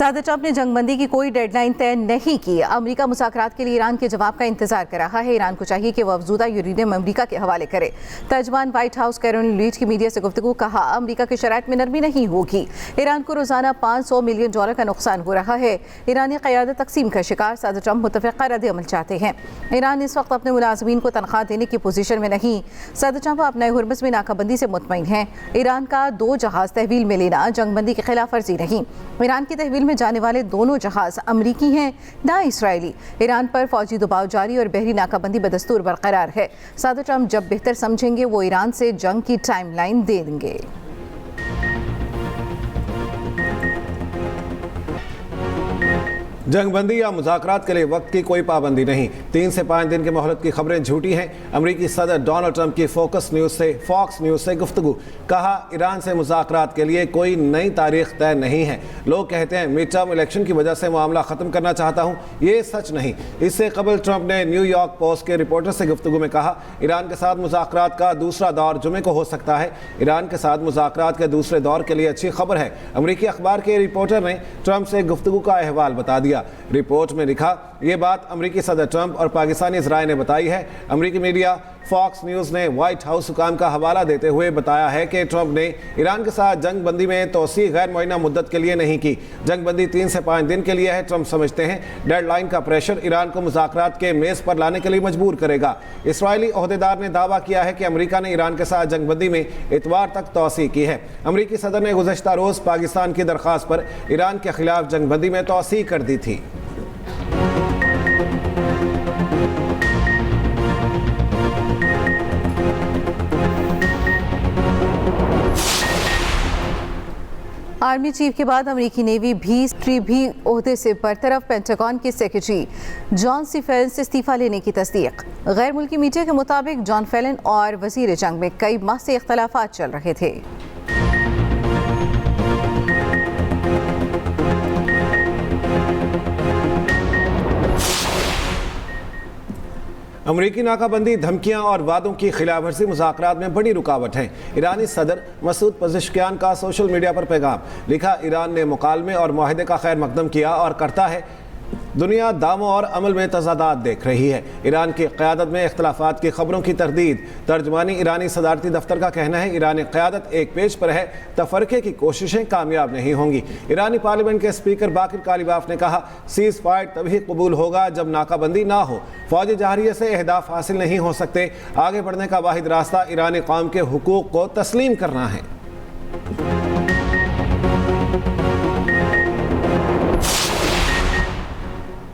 सदर ट्रंप ने जंगबंदी की कोई डेडलाइन तय नहीं की। अमेरिका मुज़ाकरात के लिए ईरान के जवाब का इंतजार कर रहा है। ईरान को चाहिए कि वह अफजूदा यूरेनियम अमेरिका के हवाले करे। तर्जमान व्हाइट हाउस कैरोलिन लीच की मीडिया से गुफ्तगू कहा, अमेरिका की शराइत में नरमी नहीं होगी। ईरान को रोजाना $500 मिलियन का नुकसान हो रहा है। ईरानी क़यादत तकसीम का शिकार। सदर ट्रंप मुतफ़िक़ा रद्द-ए-अमल चाहते हैं। ईरान इस वक्त अपने मुलाज़मीन को तनख्वाह देने की पोजीशन में नहीं। सदर ट्रंप अपने हुर्मुज़ में नाकाबंदी से मुतमईन हैं। ईरान का 2 जहाज़ तहवील में लेना जंगबंदी की खिलाफ वर्जी नहीं। ईरान की तहवील में जाने वाले दोनों जहाज अमरीकी हैं, ना इसराइली। ईरान पर फौजी दबाव जारी और बहरी नाकाबंदी बदस्तूर बरकरार है। सदर ट्रंप जब बेहतर समझेंगे वो ईरान से जंग की टाइमलाइन दे देंगे। जंगबंदी या मुज़ाकरात के लिए वक्त की कोई पाबंदी नहीं। 3 से 5 दिन की मोहलत की खबरें झूठी हैं। अमरीकी सदर डोनाल्ड ट्रंप की फॉक्स न्यूज़ से गुफ्तगू। कहा, ईरान से मुज़ाकरात के लिए कोई नई तारीख तय नहीं है। लोग कहते हैं मिड टर्म इलेक्शन की वजह से मामला ख़त्म करना चाहता हूँ, ये सच नहीं। इससे कबल ट्रंप ने न्यूयॉर्क पोस्ट के रिपोर्टर से गुफ्तगू में कहा, ईरान के साथ मुज़ाकरात का दूसरा दौर जुमे को हो सकता है। ईरान के साथ मुज़ाकरात के दूसरे दौर के लिए अच्छी खबर है। अमरीकी अखबार के रिपोर्टर ने ट्रंप से गुफ्तगू का अहवाल बता दिया। रिपोर्ट में लिखा, यह बात अमरीकी सदर ट्रंप और पाकिस्तानी ज़राए ने बताई है। अमरीकी मीडिया फॉक्स न्यूज़ ने व्हाइट हाउस हुकाम का हवाला देते हुए बताया है कि ट्रंप ने ईरान के साथ जंगबंदी में तोसी गैर मुअय्यना मुद्दत के लिए नहीं की। जंगबंदी 3 से 5 दिन के लिए है। ट्रंप समझते हैं डेडलाइन का प्रेशर ईरान को मुज़ाकरात के मेज़ पर लाने के लिए मजबूर करेगा। इसराइली ओहदेदार ने दावा किया है कि अमरीका ने ईरान के साथ जंगबंदी में इतवार तक तोसी की है। अमरीकी सदर ने गुज़श्ता रोज़ पाकिस्तान की दरख्वास्त पर ईरान के खिलाफ जंगबंदी में तोसी कर दी थी। आर्मी चीफ के बाद अमेरिकी नेवी भी ओहदे से बरतरफ। पेंटागन के सेक्रेटरी जॉन सी फेलन से इस्तीफा लेने की तस्दीक। गैर मुल्की मीडिया के मुताबिक जॉन फेलन और वजीर जंग में कई माह से इख्तलाफात चल रहे थे। अमरीकी नाकाबंदी, धमकियां और वादों की खिलाफवर्जी मुज़ाकरात में बड़ी रुकावट है। ईरानी सदर मसूद पज़ेश्कियान का सोशल मीडिया पर पैगाम। लिखा, ईरान ने मुकालमे और मुआहदे का खैर मकदम किया और करता है। दुनिया दामों और अमल में तज़ादात देख रही है। ईरान की क़यादत में इख्तलाफात की खबरों की तरदीद। तर्जमानी ईरानी सदारती दफ्तर का कहना है, ईरानी क़यादत एक पेज पर है, तफरके की कोशिशें कामयाब नहीं होंगी। ईरानी पार्लियामेंट के स्पीकर बाकिर कालिबाफ ने कहा, सीज़ फायर तभी कबूल होगा जब नाकाबंदी ना हो। फौजी जहरिये से अहदाफ हासिल नहीं हो सकते। आगे बढ़ने का वाहिद रास्ता ईरानी कौम के हुकूक को तस्लीम करना है।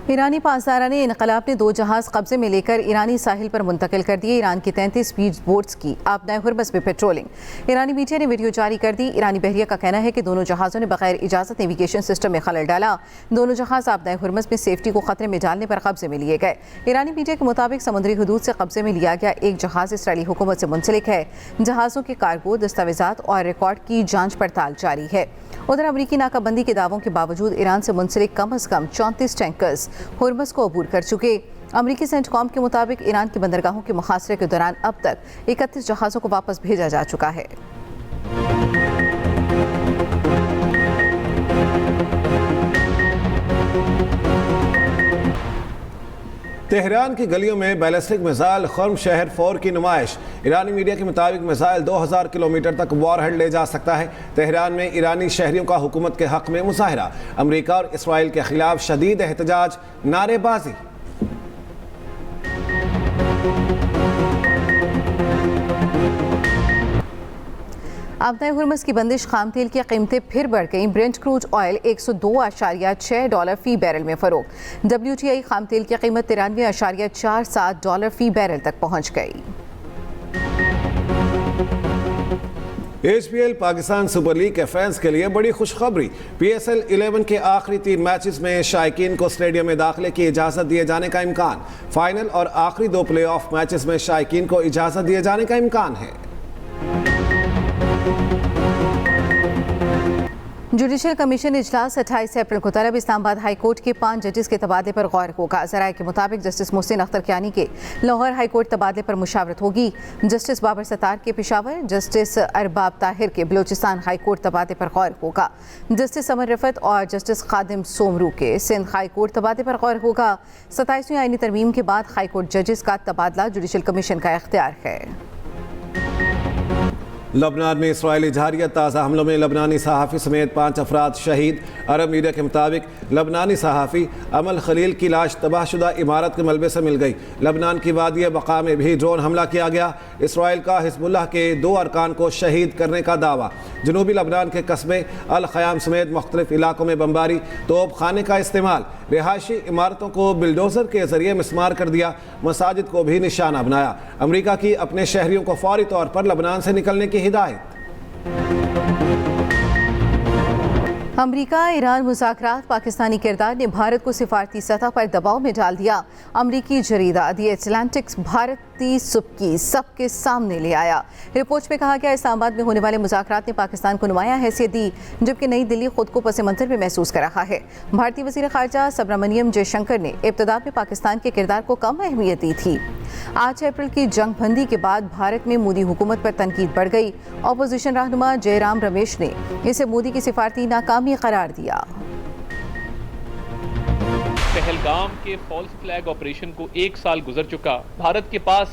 ईरानी पासदाराने इनकलाब ने 2 जहाज़ कब्जे में लेकर ईरानी साहिल पर मुंतकिल कर दिए। ईरान की 33 स्पीड बोट्स की आपदाए हुर्मुज़ में पेट्रोलिंग। ईरानी मीडिया ने वीडियो जारी कर दी। ईरानी बहरिया का कहना है कि दोनों जहाज़ों ने बगैर इजाज़त नेविगेशन सिस्टम में खलल डाला। दोनों जहाज़ आपदाए हुर्मुज़ में सेफ्टी को खतरे में डालने पर कब्जे में लिए गए। ईरानी मीडिया के मुताबिक समुद्री हदूद से कब्जे में लिया गया एक जहाज़ इसराइली हुकूमत से मुंसलिक है। जहाज़ों के कार्गो, दस्तावेजात और रिकॉर्ड की जाँच पड़ताल जारी है। उधर अमरीकी नाकाबंदी के दावों के बावजूद ईरान से मुंसलिक कम अज़ कम 34 टैंकर्स हुर्मुज़ को अबूर कर चुके। अमरीकी सेंटकॉम के मुताबिक ईरान की बंदरगाहों के मुहासरे के दौरान अब तक 31 जहाज़ों को वापस भेजा जा चुका है। तेहरान की गलियों में बैलिस्टिक मिसाइल खर्म शहर 4 की नुमाइश। ईरानी मीडिया के मुताबिक मिसाइल 2000 किलोमीटर तक वॉरहेड ले जा सकता है। तेहरान में ईरानी शहरियों का हुकूमत के हक में मुजाहरा। अमरीका और इसराइल के खिलाफ शदीद एहतजाज, नारेबाजी। आपदाए हुर्मुज़ की बंदिश, खाम तेल की कीमतें फिर बढ़ गईं। ब्रेंट क्रूड ऑयल $102.6 फ़ी बैरल में फ़रोख्त। WTI खाम तेल की कीमत $93.47 फ़ी बैरल तक पहुँच गई। HPL पाकिस्तान सुपर लीग के फैंस के लिए बड़ी खुशखबरी। PSL 11 के आखिरी 3 मैचेस में शायकीन को स्टेडियम में दाखिले की इजाज़त दिए जाने का इम्कान। फाइनल और आखिरी 2 प्ले ऑफ मैचेस में शायकीन को इजाज़त दिए जाने का इम्कान है। जुडिशल कमीशन इजलास 28 अप्रैल को तलब इस्लामाबाद हाई कोर्ट के 5 जजेस के तबादले पर गौर होगा। जराये के मुताबिक जस्टिस मोहसिन अख्तर कियानी के लाहौर हाई कोर्ट तबादले पर मुशावरत होगी। जस्टिस बाबर सत्तार के पेशावर, जस्टिस अरबाब ताहिर के बलोचिस्तान हाई कोर्ट तबादले पर गौर होगा। जस्टिस समर रफत और जस्टिस खादिम सोमरू के सिंध हाई कोर्ट तबादले पर गौर होगा। 27वीं आईनी तरमीम के बाद हाई कोर्ट जजेस का तबादला जुडिशल कमीशन का इख्तियार है। लबनान में इसराइली जहारियत ताज़ा हमलों में लबनानी सहाफ़ी समेत 5 अफराद शहीद। अरब मीडिया के मुताबिक लबनानी सहाफ़ी अमल खलील की लाश तबाहशुदा इमारत के मलबे से मिल गई। लबनान की वादिया बका में भी ड्रोन हमला किया गया। इसराइल का हिजबुल्लाह के 2 अरकान को शहीद करने का दावा। जनूबी लबनान के कस्बे अल ख़याम समेत मुख्तलिफ इलाकों में बमबारी, तोप खाने का इस्तेमाल, रिहायशी इमारतों को बिल्डोज़र के ज़रिए मिसमार कर दिया, मसाजिद को भी निशाना बनाया। अमरीका की अपने शहरियों को फौरी तौर पर लबनान से निकलने की हिदायत। अमरीका ईरान मुज़ाकरात, पाकिस्तानी किरदार ने भारत को सिफारती सतह पर दबाव में डाल दिया। अमरीकी जरीदा दी एटलांटिक्स भारतीय सुबकी सबके सामने ले आया। रिपोर्ट में कहा गया इस्लामाबाद में होने वाले मुज़ाकरात ने पाकिस्तान को नुमाया हैसियत दी, जबकि नई दिल्ली खुद को पस मंजर में महसूस कर रहा है। भारतीय वज़ीर ख़ारजा सुब्रमण्यम जयशंकर ने इब्तिदा में पाकिस्तान के किरदार को कम अहमियत दी थी। 8 अप्रैल की जंगबंदी के बाद भारत में मोदी हुकूमत पर तनकीद बढ़ गई। अपोजिशन रहनुमा जयराम रमेश ने इसे मोदी की सिफारती नाकामी करार दिया। पहलगाम के फॉल्स फ्लैग ऑपरेशन को 1 साल गुजर चुका। भारत के पास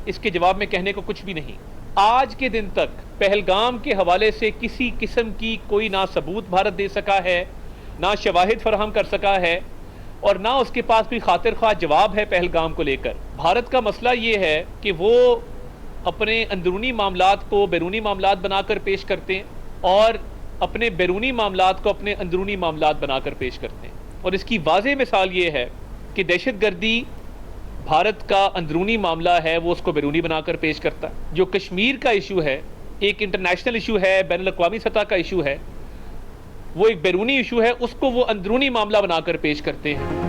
इसके जवाब में कहने को कुछ भी नहीं। आज के दिन तक पहलगाम के हवाले से किसी किस्म की कोई ना सबूत भारत दे सका है, ना शवाहिद फराहम कर सका है, और ना उसके पास कोई खातिर ख्वाह जवाब है पहलगाम को लेकर। भारत का मसला ये है कि वो अपने अंदरूनी मामलात को बैरूनी मामलात बनाकर पेश करते हैं और अपने बैरूनी मामलात को अपने अंदरूनी मामलात बनाकर पेश करते हैं। और इसकी वाज़ेह मिसाल ये है कि दहशतगर्दी भारत का अंदरूनी मामला है, वो उसको बैरूनी बनाकर पेश करता है। जो कश्मीर का इशू है, एक इंटरनेशनल इशू है, बैनुल अक़वामी सतह का इशू है, वो एक बैरूनी इशू है, उसको वो अंदरूनी मामला बनाकर पेश करते हैं।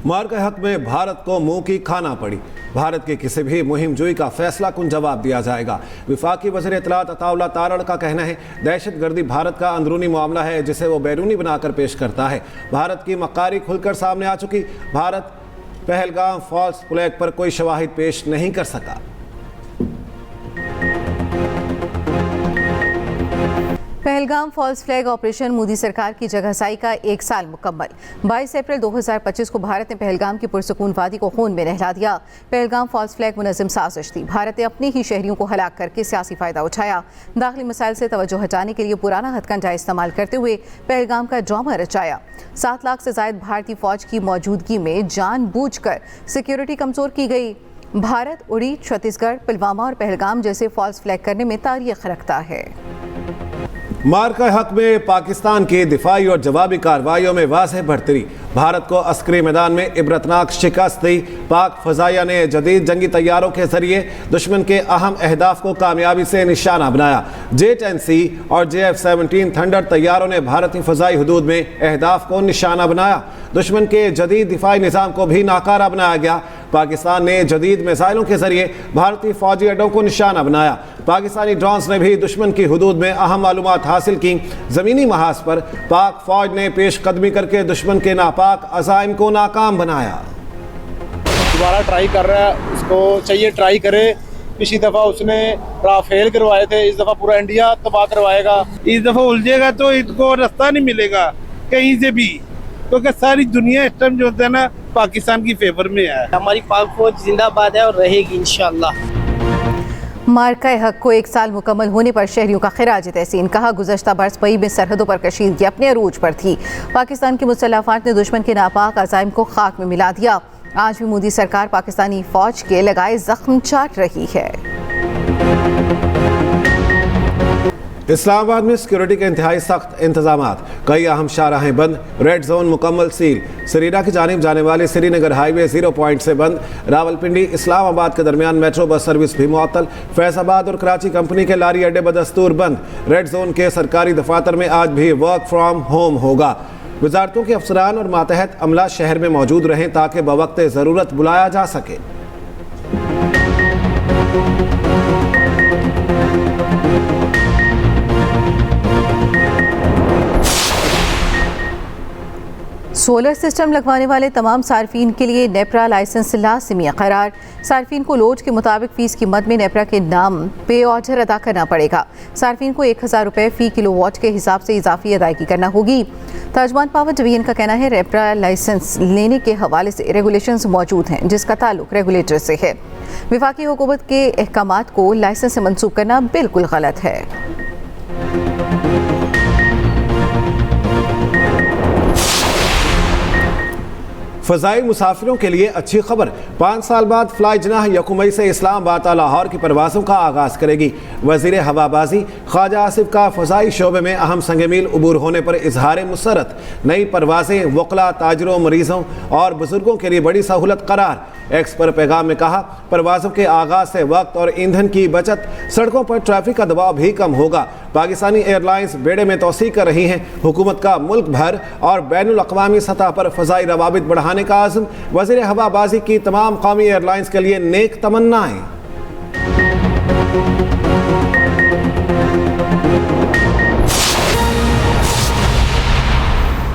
मार के हक में भारत को मुंह की खाना पड़ी। भारत की किसी भी मुहिम जोई का फैसला कुन जवाब दिया जाएगा। विफाकी वज़ीर इत्तलात अताउल्लाह तारड़ का कहना है दहशतगर्दी भारत का अंदरूनी मामला है जिसे वो बैरूनी बनाकर पेश करता है। भारत की मक्कारी खुलकर सामने आ चुकी। भारत पहलगाम फॉल्स फ्लैग पर कोई शवाहिद पेश नहीं कर सका। Pahalgam false flag operation Modi सरकार की जगहसाई का 1 साल मुकम्मल। 22 अप्रैल 2025 को भारत ने पहलगाम की पुरसकून वादी को खून में नहला दिया। पहलगाम फॉल्स फ्लैग मुनज़्ज़म साजिश थी। भारत ने अपने ही शहरियों को हलाक करके सियासी फ़ायदा उठाया। दाखिली मसाइल से तवज्जो हटाने के लिए पुराना हथकंडा इस्तेमाल करते हुए पहलगाम का ड्रामा रचाया। 7 लाख से ज़ायद भारतीय फ़ौज की मौजूदगी में जानबूझकर सिक्योरिटी कमज़ोर की गई। भारत उड़ी, छत्तीसगढ़, पुलवामा और पहलगाम जैसे फॉल्स फ्लैग करने में तारीख़ रखता है। मार का हक में पाकिस्तान की दिफाई और जवाबी कार्रवाइयों में वाज़ेह बढ़तरी। भारत को अस्करी मैदान में इबरतनाक शिकस्त दी। पाक फ़ज़ाइया ने जदीद जंगी तैयारों के जरिए दुश्मन के अहम अहदाफ को कामयाबी से निशाना बनाया। J-10C और JF-17 थंडर तैयारों ने भारतीय फ़ज़ाई हदूद में अहदाफ को निशाना बनाया। दुश्मन के जदीद दिफाई निज़ाम को भी नाकारा बनाया गया। पाकिस्तान ने जदीद मिसाइलों के जरिए भारतीय फौजी अड्डों को निशाना बनाया। पाकिस्तानी ड्रोन्स ने भी दुश्मन की हदूद में अहम मालूमात हासिल की। ज़मीनी महाज पर पाक फौज ने पेशकदमी करके दुश्मन के नापाक अज़ाइम को नाकाम बनाया। दोबारा ट्राई कर रहा है, उसको चाहिए ट्राई करे। पिछली दफ़ा उसने राफेल करवाए थे, इस दफ़ा पूरा इंडिया तबाह करवाएगा। इस दफ़ा उलझेगा तो इसको रास्ता नहीं मिलेगा कहीं से भी, क्योंकि सारी दुनिया इस टाइम जो होता है ना पाकिस्तान की फेवर में है। हमारी पाक फौज जिंदाबाद है और रहेगी इंशाअल्लाह। मार्का हक को 1 साल मुकम्मल होने पर शहरियों का खिराज तहसीन। कहा गुज़श्ता बरस मई में सरहदों पर कशीदगी अपने अरूज पर थी। पाकिस्तान की मुसल्लह अफ़वाज ने दुश्मन के नापाक अज़ाइम को खाक में मिला दिया। आज भी मोदी सरकार पाकिस्तानी फ़ौज के लगाए ज़ख्म चाट रही है। इस्लामाबाद में सिक्योरिटी के इंतहाई सख्त इंतजामात। कई अहम शाहराहें बंद, रेड जोन मुकम्मल सील। सरीरा की जानिब जाने वाले श्रीनगर हाईवे 0 पॉइंट से बंद। रावलपिंडी इस्लामाबाद के दरमियान मेट्रो बस सर्विस भी मुअत्तल। फैज़ाबाद और कराची कंपनी के लारी अड्डे बदस्तूर बंद। रेड जोन के सरकारी दफातर में आज भी वर्क फ्राम होम होगा। वजारतों के अफसरान और मातहत अमला शहर में मौजूद रहें ताकि बवक्त ज़रूरत बुलाया जा सके। सोलर सिस्टम लगवाने वाले तमाम सार्फिन के लिए नेपरा लाइसेंस लाजिमी करार। सार्फिन को लोड के मुताबिक फीस की मद में नेपरा के नाम पे ऑर्डर अदा करना पड़ेगा। सार्फिन को 1000 रुपये फ़ी किलोवाट के हिसाब से इजाफी अदायगी करना होगी। तर्जमान पावर डिवीजन का कहना है नेपरा लाइसेंस लेने के हवाले से रेगुलेशंस मौजूद हैं जिसका ताल्लुक रेगुलेटर से है। वफाकी हुकूमत के अहकामात को लाइसेंस से मनसूख करना बिल्कुल गलत है। फ़ज़ाई मुसाफिरों के लिए अच्छी खबर। 5 साल बाद फ्लाई जनाह 1 मई से इस्लामाबाद लाहौर की परवाज़ों का आगाज़ करेगी। वज़ीर हवाबाजी ख्वाजा आसिफ का फ़ज़ाई शोबे में अहम संगमील अबूर होने पर इजहार मुसरत। नई परवाज़ें वकला, ताजरों, मरीज़ों और बुजुर्गों के लिए बड़ी सहूलत करार। एक्स पर पैगाम में कहा, परवाज़ों के आगाज़ से वक्त और ईंधन की बचत, सड़कों पर ट्रैफिक का दबाव भी कम होगा। पाकिस्तानी एयरलाइंस बेड़े में तोसी कर रही हैं। हुकूमत का मुल्क भर और बैनुल अक़वामी सतह पर फ़ज़ाई रवाबित बढ़ाने का आज़म। वज़ीर हवाबाजी की तमाम कौमी एयरलाइंस के लिए नेक तमन्नाएं।